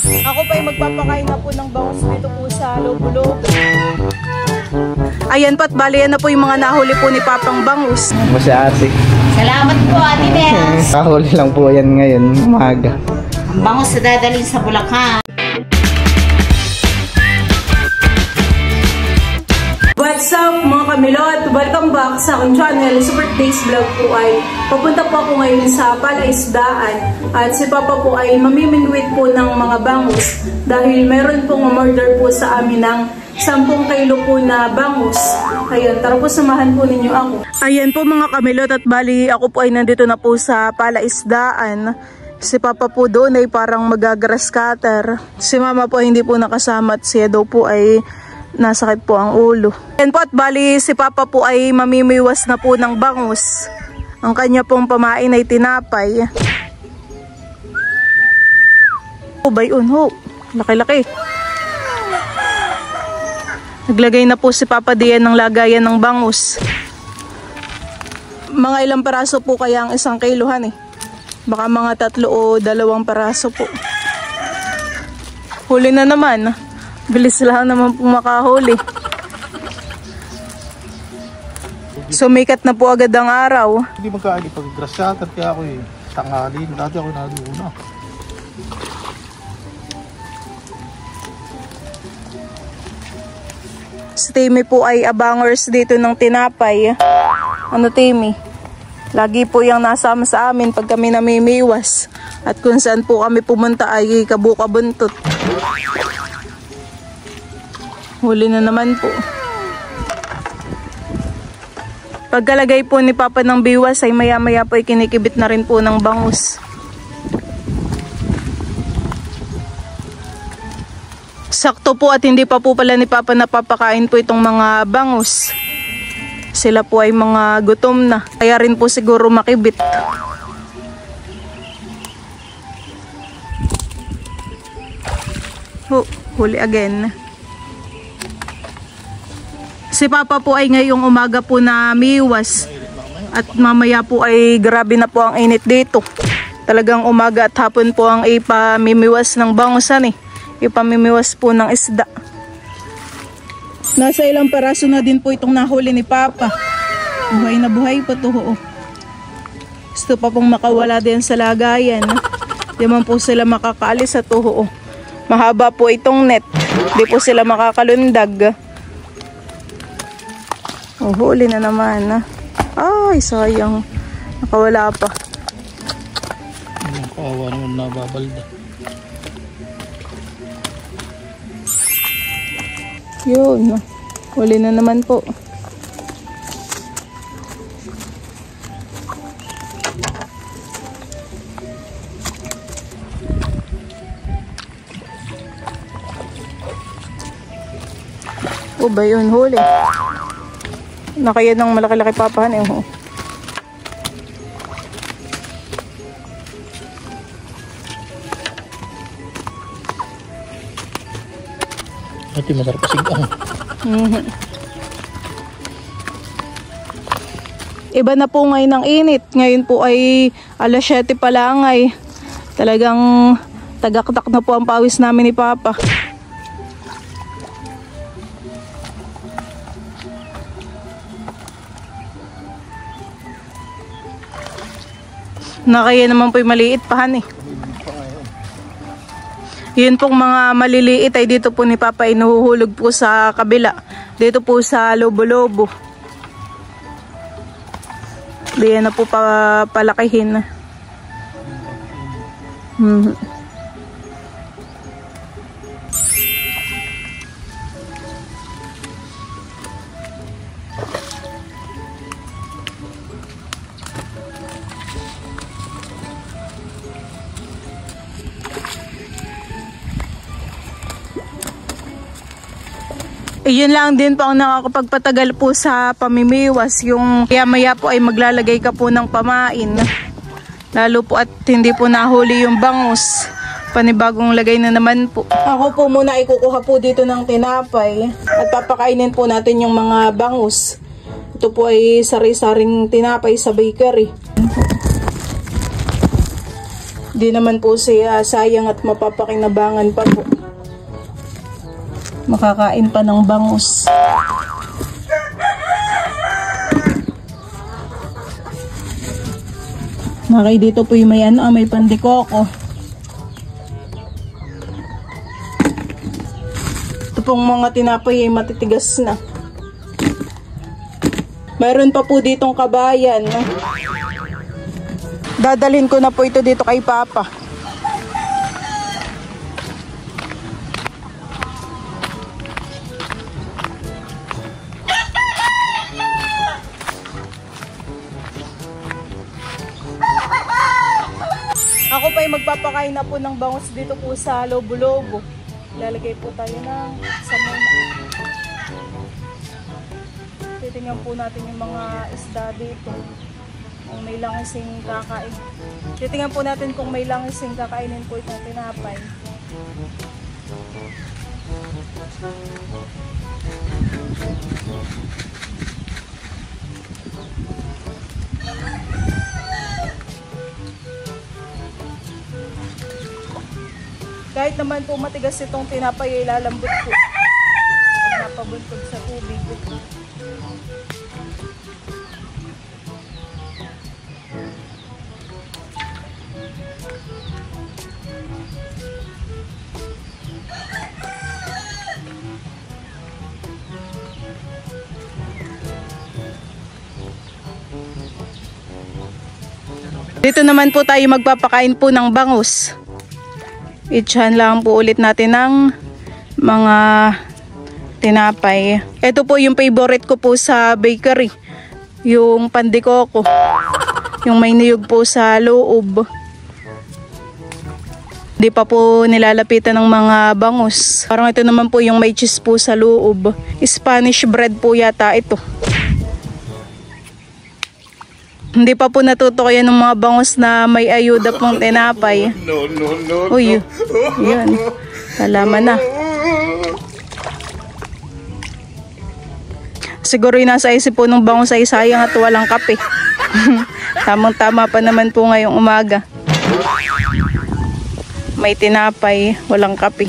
Ako pa ay magpapakain na po ng bangus dito po sa Lobo-Lobo. Ayan po at bali yan na po yung mga nahuli po ni Papang bangus. Mo si ate. Salamat po, Ate Bels. Kahuli lang po yan ngayon, umaga. Ang bangus na dadalhin sa Bulacan. What's up mga kamilot? Welcome back sa aking channel. Super Days Vlog po ay papunta po ako ngayon sa Palaisdaan at si Papa po ay mamimingwit po ng mga bangus dahil meron pong umorder po sa amin ng 10 kilo po na bangus. Ayun, tara po samahan po ninyo ako. Ayan po mga kamilot at bali ako po ay nandito na po sa Palaisdaan. Si Papa po doon ay parang magagrass cutter. Si Mama po ay hindi po nakasama at siya daw po ay nasakit po ang ulo. Ayan po at bali si Papa po ay mamimiwas na po ng bangus. Ang kanya pong pamain ay tinapay. Oh, bayon ho. Laki-laki. Naglagay na po si Papa diyan ng lagayan ng bangus. Mga ilang paraso po kaya ang 1 kilohan eh. Baka mga 3 o 2 paraso po. Huli na naman. Bilis lang naman po makahuli. Sumikat na po agad ang araw. Hindi magkaali pag grass cutter kaya ako eh. Tanghali. Dati ako naluna. Si Timmy po ay abangers dito ng tinapay. Ano Timmy? Lagi po yung nasama sa amin pag kami namimiwas. At kung saan po kami pumunta ay kabukabuntot. Huli na naman po. Pagkalagay po ni Papa ng biwas ay maya-maya po ay kinikibit na rin po ng bangus. Sakto po at hindi pa po pala ni Papa napapakain po itong mga bangus. Sila po ay mga gutom na. Kaya rin po siguro makibit. Huli again. Si Papa po ay ngayong umaga po na miwas. At mamaya po ay grabe na po ang init dito. Talagang umaga at hapon po ang ipamimiwas ng bangusan eh. Ipamimiwas po ng isda. Nasa ilang paraso na din po itong nahuli ni Papa. Buhay na buhay po to. Gusto pa pong makawala din sa lagayan. Di man po sila makakaalis sa tuho. Mahaba po itong net. Di po sila makakalundag. Oh, huli na naman. Ay, sayang. Nakawala pa. Kawawa naman nababalda. Yun. Huli na naman po. O ba yun? Huli. Nakaya ng malaki-laki papahan eh. Ito masarap sigang. Iba na po ngayon ang init. Ngayon po ay alas 7 pa lang ay talagang tagaktak na po ang pawis namin ni Papa. Nakaya naman po yung maliit pahan eh. Yun pong mga maliliit ay dito po ni Papa inuhuhulog po sa kabila. Dito po sa Lobo-Lobo. Diyan na po palakihin. Iyon lang din po ang nakakapagpatagal po sa pamimiwas. Yung maya po ay maglalagay ka po ng pamain. Lalo po at hindi po nahuli yung bangus. Panibagong lagay na naman po. Ako po muna ay kukuha po dito ng tinapay. At papakainin po natin yung mga bangus. Ito po ay sari-saring tinapay sa bakery. Di naman po siya sayang at mapapakinabangan pa po. Makakain pa ng bangus. Okay, dito po yung may pandikoko. Ito pong mga tinapay ay matitigas na. Mayroon pa po ditong kabayan. Dadalhin ko na po ito dito kay Papa. Ako pa ay magpapakain na po ng bangus dito po sa lobo-lobo. Lalagay po tayo ng samuna. Titingnan po natin yung mga isda dito. Kung may langising kakain. Titingnan po natin kung may langising kakainin po itong tinapay. Kahit naman po matigas itong tinapay ay lalambot po pag napabuntog sa tubig. Dito naman po tayo magpapakain po ng bangus. Itchahan lang po ulit natin ng mga tinapay. Ito po yung favorite ko po sa bakery. Yung pandikoko. Yung may niyog po sa loob. Di pa po nilalapitan ng mga bangus. Parang ito naman po yung may cheese po sa loob. Spanish bread po yata ito. Hindi pa po natuto yan ng mga bangus na may ayuda pong tinapay. No. Uy, yun. Kalaman na. Siguro yung nasa isip po ng bangus ay sayang at walang kape. Tamang-tama pa naman po ngayong umaga. May tinapay, walang kape.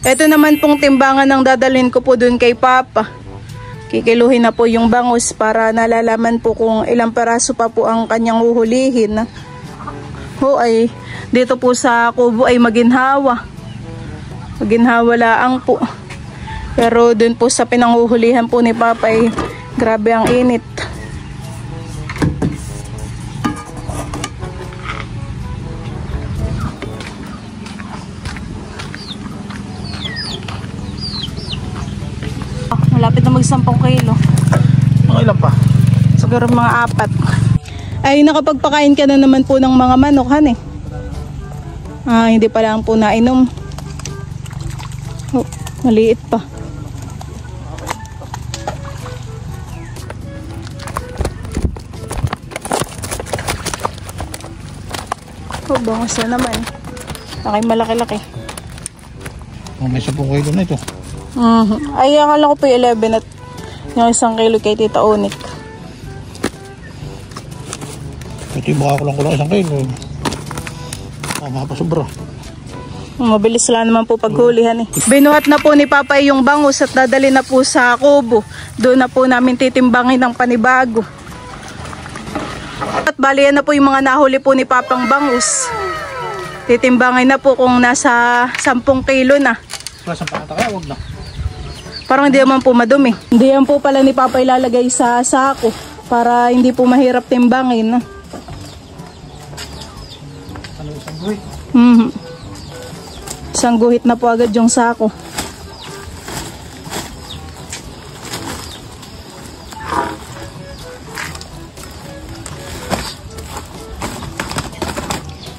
Ito naman pong timbangan ng dadalhin ko po dun kay Papa. Kikiluhin na po yung bangus para nalalaman po kung ilang peraso pa po ang kanyang uhulihin. Ay dito po sa kubo ay maginhawa. Maginhawa laang po. Pero dun po sa pinanguhulihan po ni Papa ay grabe ang init. Malapit na mag-10 kilo. Mga ilan pa? Siguro mga 4. Ay nakapagpakain ka na naman po ng mga manok, han eh. Hindi pa lang po nainom. Maliit pa. Bangus na naman. Malaki-laki. May 10 kilo na ito. Ay, akala ko po yung 11 at yung 1 kilo kay Tita Onik. Ito yung baka kulang 1 kilo. Mapasobra. Mabilis lang naman po paghulihan eh. Binuhat na po ni Papa yung bangus at dadali na po sa kubo. Doon na po namin titimbangin ng panibago. At balian na po yung mga nahuli po ni Papang bangus. Titimbangin na po kung nasa 10 kilo na. Nasa pakataka, huwag na. Parang hindi naman po madumi. Hindi yan po pala ni Papa ilalagay sa sako para hindi po mahirap timbangin. Isang guhit? Isang guhit na po agad yung sako.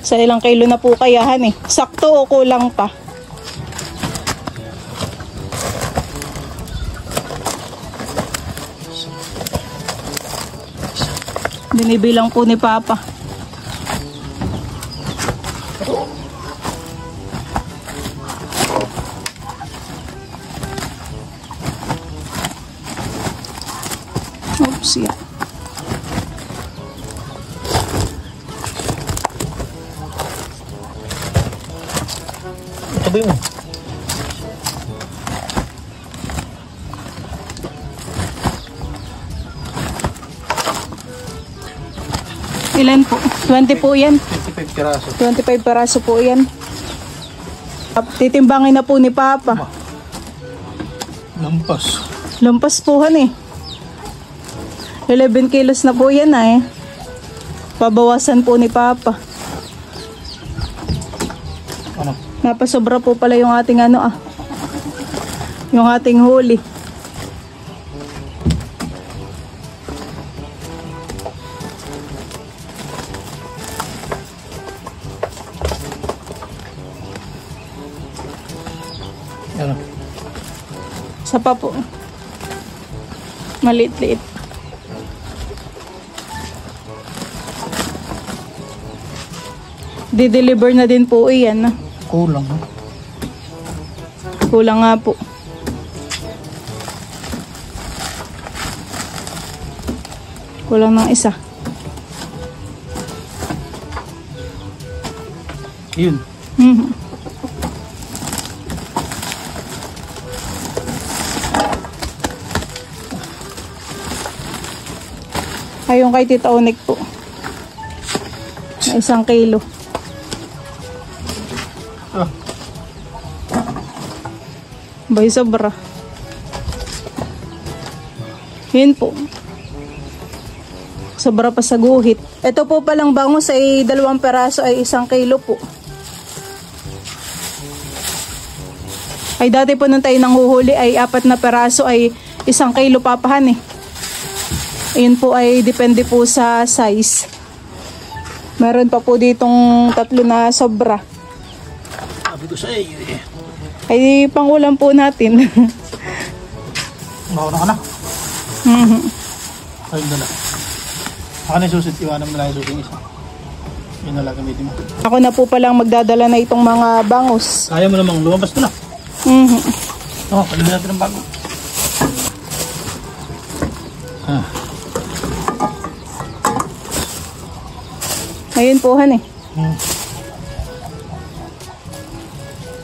Sa ilang kilo na po kayahan eh. Sakto o kulang pa? Binibilang po ni Papa. Siya. Tabi mo. Ilan po? 20 po yan. 25 piraso. 25 peraso po yan. Titimbangin na po ni Papa. Lampas. Lampas po han eh. 11 kilos na po yan eh. Pabawasan po ni Papa. Ano? Napasobra po pala yung ating ano ah. Yung ating huli. Ano? Sa pa po. Maliit-liit. Di-deliver na din po iyan. Kulang. Kulang nga po. Kulang ng isa. Yun. Ayun kay Tita Onek po. Na 1 kilo. Ah. Bay sobra. Yun po. Sobra pa sa guhit. Ito po palang bangus ay 2 peraso ay 1 kilo po. Ay dati po nung tayo nanghuhuli ay 4 na peraso ay 1 kilo papahan eh. Ayun po ay depende po sa size. Meron pa po ditong 3 na sobra. Sabi ko sa iyo eh. Ay pangulam po natin. Mauna ka na. Ayun na lang. Ako na yung susit. Iwanan mo lang yung susit isa. Yun na lang gamitin mo. Ako na po palang magdadala na itong mga bangus. Kaya mo namang lumabas na. Oo, palihin natin ang bago. Ah. Ayun po han eh.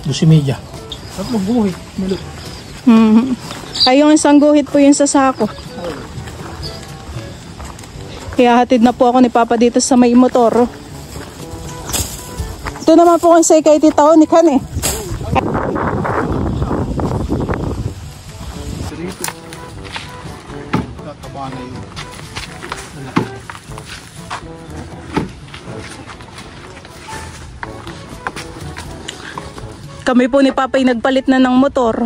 12:30. At magbuhay. Maluk. Ay yung 1 guhit po yun sa sako. Kaya hatid na po ako ni Papa dito sa may motor. Ito naman po kasi kay Tita Onek han eh. Dito. Tatabahan na yun. Kami po ni Papa ay nagpalit na ng motor.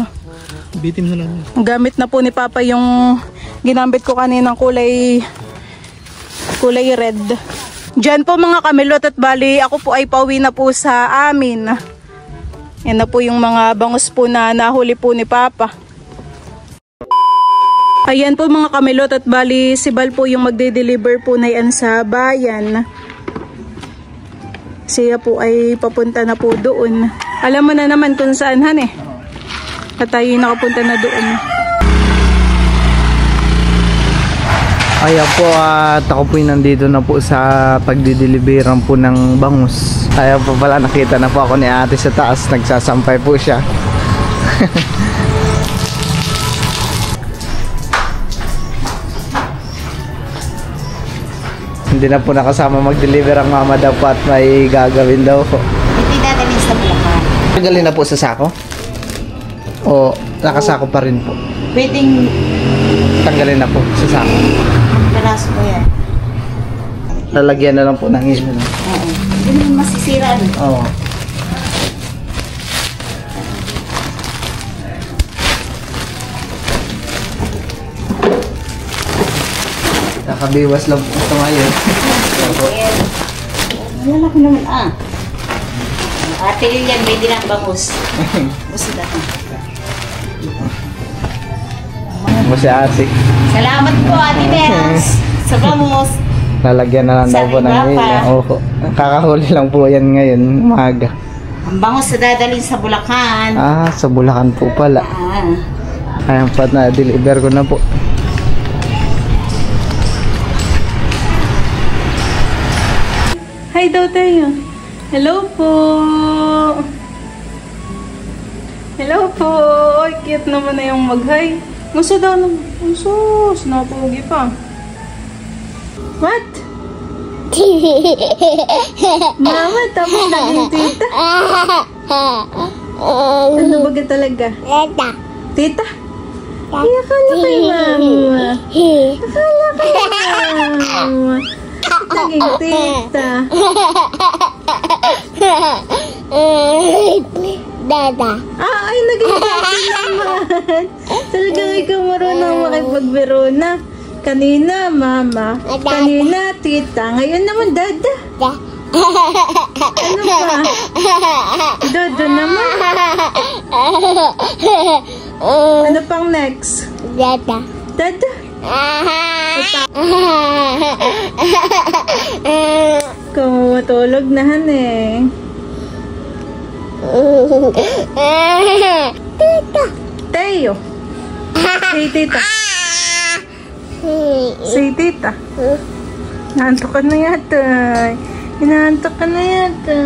Bitim na lang yun. Gamit na po ni Papa yung ginamit ko kaninang kulay red. Diyan po mga kamilot at bali ako po ay pauwi na po sa amin. Yan na po yung mga bangus po na nahuli po ni Papa. Ayan po mga kamilot at bali si Bal po yung magde-deliver po na yan sa bayan. Siya po ay papunta na po doon. Alam mo na naman kung saan han eh. At tayo nakapunta na doon. Ayan po at ako po nandito na po sa pagdideliveran po ng bangus. Ayan po pala, nakita na po ako ni ate sa taas. Nagsasampay po siya. Hindi na po nakasama mag-deliver ang mama daw po at may gagawin daw po. Hindi dadalhin sa Bulacan. Tanggalin na po sa sako? O nakasako pa rin po? Pwedeng Tanggalin na po sa sako. peraso ko yan. Lalagyan na lang po ng ilo. Oo. Hindi naman masisira. Oo. Nakabiwas lang po ito ngayon. Malaki naman ah. Ate Lilian, may dinang bangus. Gusto dati. Mo si ate. Salamat po, Ate Bels. Sa bangus. Lalagyan na lang daw po ng ilo. Oo. Kakahuli lang po yan ngayon, umaga. Ang bangus na dadalhin sa Bulacan. Ah, sa Bulacan po pala. Ah. Ayan po, na-deliver ko na po. Hi daw tayo. Hello po. Hello po. Ay, cute naman na yung mag-hi. Gusto daw naman. Sus, napogi pa. What? Mama, tapos naging tita. Ano ba ka talaga? Tita? Ay, akala kay mama. Akala kay mama. Naging tita. Dada. Ay, naging tita naman. Talagang ikaw marunong makipagbiro na. Kanina, mama. Kanina, tita. Ngayon naman, dada. Ano ba? Dodo naman. Ano pang next? Dada. Dada. Kung matulog na, hane. Tita. Teo. Say tita. Say tita. Naantok ka na yata. Inaantok ka na yata.